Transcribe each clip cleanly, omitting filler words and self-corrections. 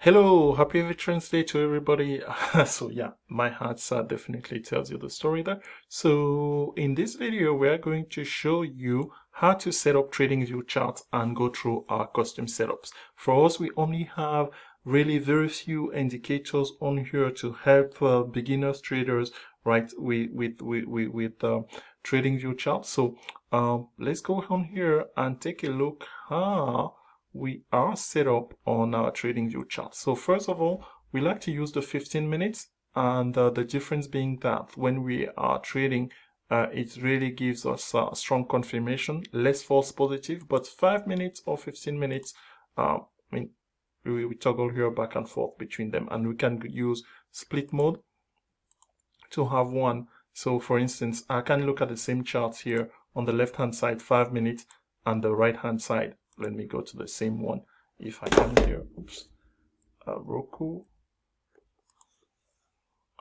Hello, happy Veterans Day to everybody. So yeah, my heart definitely tells you the story there. So in this video, we're going to show you how to set up TradingView charts and go through our custom setups. For us, we only have really very few indicators on here to help beginners traders, right, with TradingView charts. So let's go on here and take a look how we are set up on our TradingView chart. So first of all, we like to use the 15 minutes, and the difference being that when we are trading, it really gives us strong confirmation, less false positive, but 5 minutes or 15 minutes, I mean, we toggle here back and forth between them, and we can use split mode to have one. So for instance, I can look at the same charts here on the left hand side 5 minutes and the right hand side. Let me go to the same one if I can here. Oops. Roku.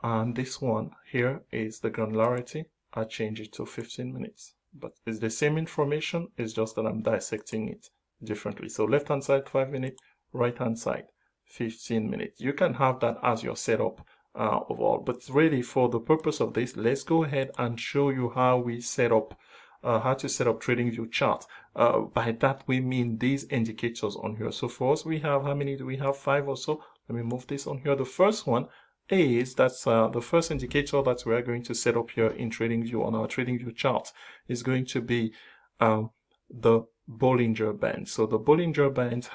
And this one here is the granularity. I change it to 15 minutes. But it's the same information, it's just that I'm dissecting it differently. So left hand side 5 minutes, right hand side 15 minutes. You can have that as your setup overall. But really for the purpose of this, let's go ahead and show you how we set up how to set up TradingView charts. By that we mean these indicators on here. So for us, we have, how many do we have? 5 or so. Let me move this on here. The first one is that's the first indicator that we are going to set up here in TradingView on our TradingView chart is going to be the Bollinger Bands. So the Bollinger Bands,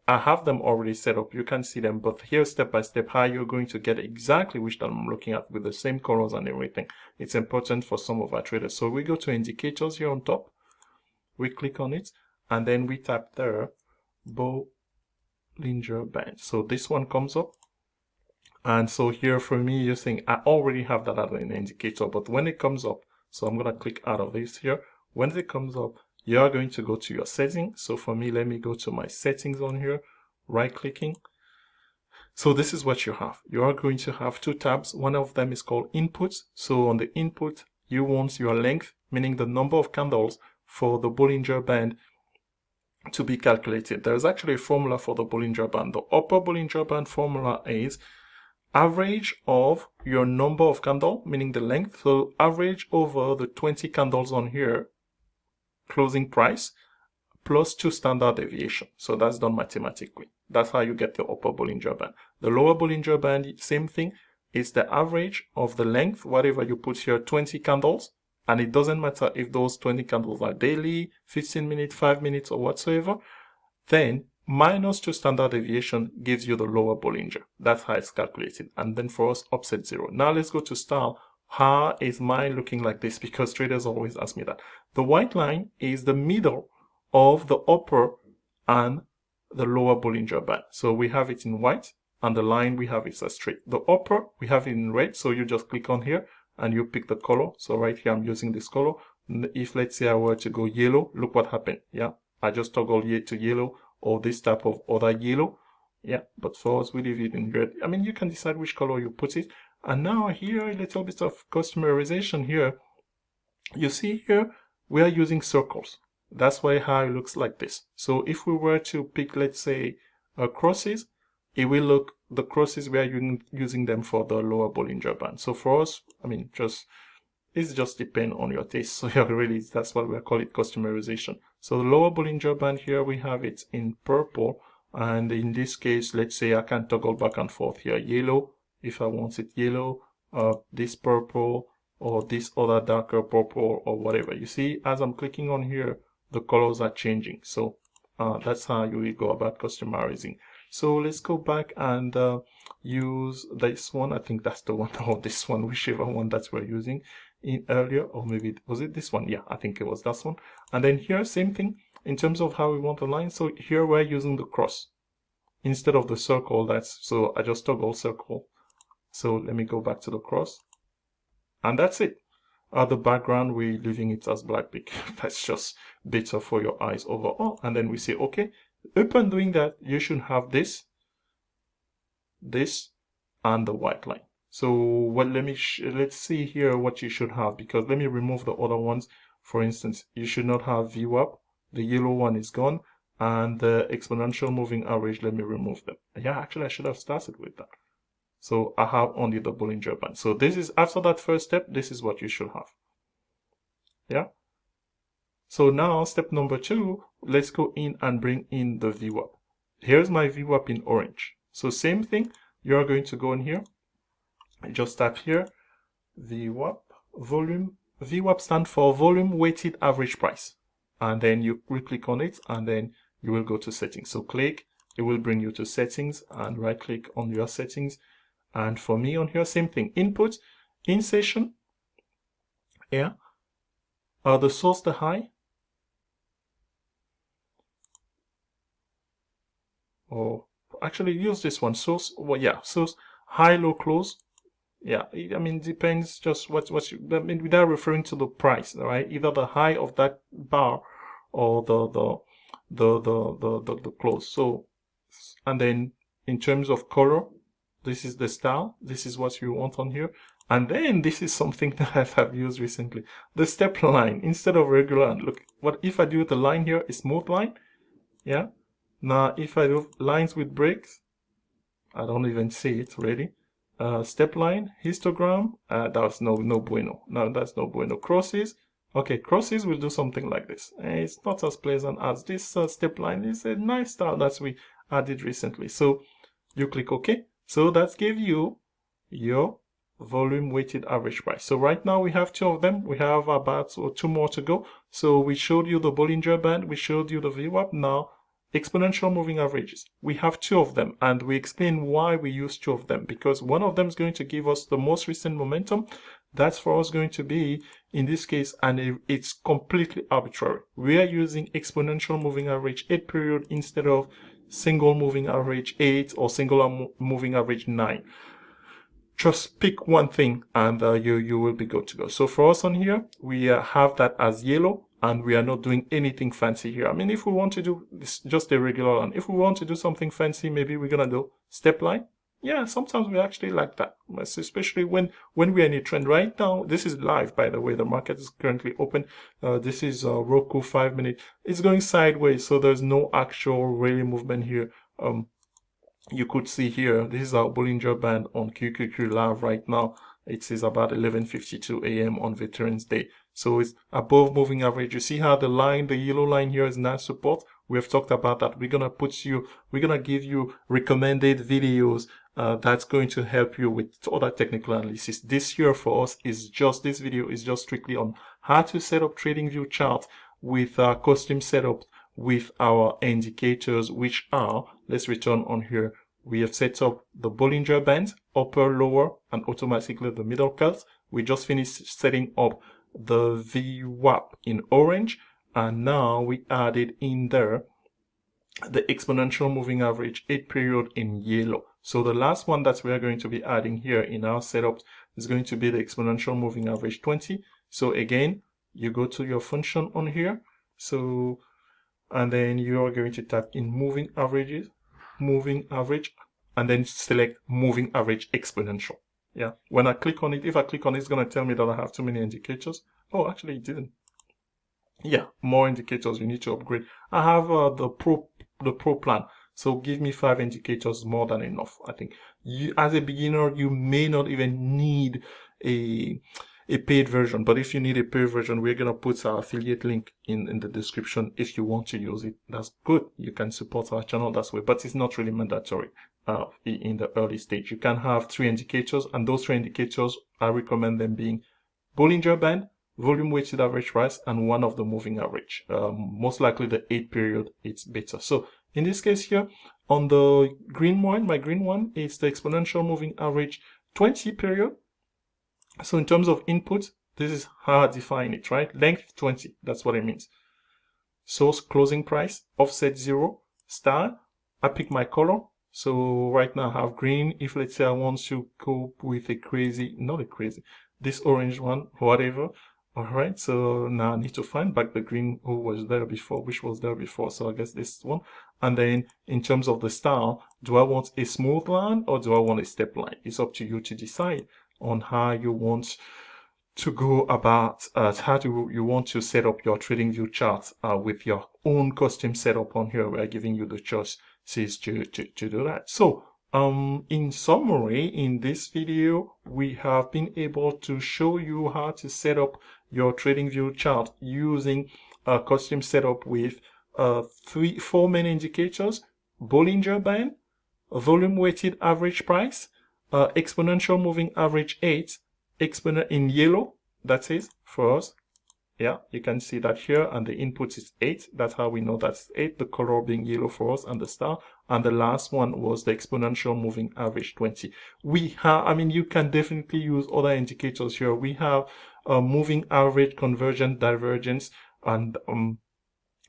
I have them already set up. You can see them, but here step by step how you're going to get exactly which that I'm looking at with the same colors and everything. It's important for some of our traders. So we go to indicators here on top. We click on it and then we type there Bollinger Bands. So this one comes up. And so here for me, you're saying I already have that as an indicator, but when it comes up, so I'm going to click out of this here. When it comes up, you are going to go to your settings. So for me, let me go to my settings on here, right clicking. So this is what you have. You are going to have two tabs. One of them is called input. So on the input, you want your length, meaning the number of candles for the Bollinger Band to be calculated. There's actually a formula for the Bollinger Band. The upper Bollinger Band formula is average of your number of candle, meaning the length. So average over the 20 candles on here, closing price, plus 2 standard deviation. So that's done mathematically. That's how you get the upper Bollinger Band. The lower Bollinger Band, same thing, is the average of the length, whatever you put here, 20 candles. And it doesn't matter if those 20 candles are daily, 15 minutes, 5 minutes, or whatsoever. Then minus 2 standard deviation gives you the lower Bollinger. That's how it's calculated. And then for us, offset 0. Now let's go to style. How is mine looking like this? Because traders always ask me that. The white line is the middle of the upper and the lower Bollinger Band. So we have it in white, and the line we have is a straight. The upper, we have it in red, so you just click on here and you pick the color. So right here, I'm using this color. If let's say I were to go yellow, look what happened. Yeah, I just toggle to yellow, or this type of other yellow. Yeah, but for us, we leave it in red. I mean, you can decide which color you put it. And now here, a little bit of customization here. You see here, we are using circles. That's why how it looks like this. So if we were to pick, let's say, crosses, it will look, the crosses, we are using them for the lower Bollinger Band. So for us, I mean, it's just depend on your taste. So yeah, really, that's what we call it, customization. So the lower Bollinger Band here, we have it in purple. And in this case, let's say I can toggle back and forth here. Yellow, if I want it yellow, this purple, or this other darker purple, or whatever. You see, as I'm clicking on here, the colors are changing. So that's how you will go about customizing. So let's go back and use this one. I think that's the one, or this one, whichever one that we're using in earlier, or maybe was it this one? Yeah, I think it was that one. And then here, same thing in terms of how we want the line. So here we're using the cross instead of the circle. So I just toggle circle. So let me go back to the cross, and that's it. The background, we're leaving it as black because that's just better for your eyes overall. And then we say, okay, upon doing that, you should have this, and the white line. So well, let's see here what you should have, because let me remove the other ones. For instance, you should not have VWAP. The yellow one is gone, and the exponential moving average, let me remove them. Yeah, actually I should have started with that. So I have only the Bollinger Band. So this is, after that first step, this is what you should have. Yeah. So now step number 2, let's go in and bring in the VWAP. Here's my VWAP in orange. So same thing, you're going to go in here, just tap here, VWAP, volume. VWAP stands for volume weighted average price. And then you click on it, and then you will go to settings. So click, it will bring you to settings, and right click on your settings. And for me on here, same thing, input, in session, yeah, the source, the high, or actually use this one, source, well, yeah, source, high, low, close. Yeah, I mean, depends just what you, I mean, without referring to the price, right? Either the high of that bar or the close. So, and then in terms of color, this is the style. This is what you want on here. And then this is something that I have used recently. The step line instead of regular line. Look, what if I do the line here, a smooth line? Yeah. Now, if I do lines with breaks, I don't even see it really. Step line, histogram, that's no bueno. No, that's no bueno. Crosses, okay, crosses will do something like this. It's not as pleasant as this step line. Is a nice style that we added recently. So you click OK. So that gives you your volume weighted average price. So right now we have 2 of them. We have about 2 more to go. So we showed you the Bollinger Band. We showed you the VWAP. Now exponential moving averages. We have 2 of them, and we explain why we use 2 of them, because one of them is going to give us the most recent momentum. That's for us going to be, in this case, and it's completely arbitrary. We are using exponential moving average 8 period instead of single moving average 8 or single moving average 9. Just pick one thing and you will be good to go. So for us on here, we have that as yellow, and we are not doing anything fancy here. I mean, if we want to do this, just a regular line. If we want to do something fancy, maybe we're gonna do step line. Yeah, sometimes we actually like that, especially when we're in a trend. Right now, this is live, by the way. The market is currently open. This is Roku 5 minute. It's going sideways, so there's no actual really movement here. You could see here, this is our Bollinger Band on QQQ Live right now. It is about 11:52 a.m. on Veterans Day. So it's above moving average. You see how the line, the yellow line here is not support. We have talked about that. We're gonna give you recommended videos that's going to help you with other technical analysis. This here for us is just, this video is just strictly on how to set up TradingView chart with custom setup with our indicators, which are, let's return on here. We have set up the Bollinger Bands, upper, lower, and automatically the middle curves. We just finished setting up the VWAP in orange, and now we added in there the exponential moving average 8 period in yellow. So the last one that we are going to be adding here in our setup is going to be the exponential moving average 20. So again, you go to your function on here. So, and then you are going to type in moving averages, moving average, and then select moving average exponential. Yeah, when I click on it, if I click on it, it's going to tell me that I have too many indicators. Oh, actually it didn't. Yeah, more indicators, you need to upgrade. I have the pro plan, so give me 5 indicators, more than enough. I think you, as a beginner, you may not even need a paid version, but if you need a paid version, we're gonna put our affiliate link in the description. If you want to use it, that's good. You can support our channel that way, but it's not really mandatory in the early stage. You can have 3 indicators, and those 3 indicators, I recommend them being Bollinger Band, volume weighted average price, and one of the moving average. Most likely the 8 period, it's better. So in this case here, on the green one, my green one is the exponential moving average 20 period. So in terms of input, this is how I define it, right? Length 20, that's what it means. Source closing price, offset 0, star. I pick my color. So right now I have green. If let's say I want to go with a crazy, not a crazy, this orange one, whatever. All right, so now I need to find back the green who was there before, which was there before. So I guess this one. And then in terms of the style, do I want a smooth line or do I want a step line? It's up to you to decide on how you want to go about how do you want to set up your TradingView chart with your own custom setup on here. We're giving you the choices to do that. So in summary, in this video, we have been able to show you how to set up your TradingView chart using a custom setup with four main indicators: Bollinger Band, volume weighted average price, exponential moving average 8, exponent in yellow, that is for us. Yeah, you can see that here, and the input is 8. That's how we know that's 8, the color being yellow for us, and the star. And the last one was the exponential moving average 20. We have, I mean, you can definitely use other indicators here. We have moving average, convergence, divergence, and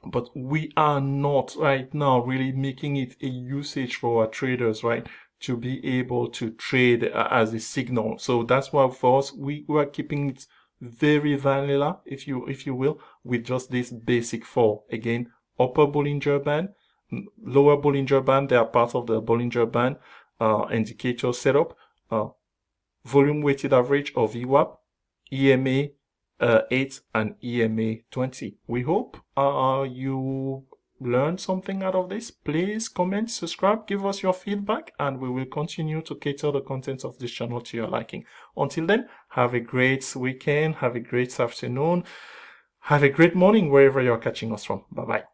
but we are not right now really making it a usage for our traders, right, to be able to trade as a signal. So that's why for us, we are keeping it very vanilla, if you will, with just this basic four. Again, upper Bollinger Band, lower Bollinger Band, they are part of the Bollinger Band indicator setup, volume weighted average or VWAP, EMA 8 and EMA 20. We hope you learned something out of this. Please comment, subscribe, give us your feedback, and we will continue to cater the content of this channel to your liking. Until then, have a great weekend, have a great afternoon, have a great morning wherever you're catching us from. Bye bye.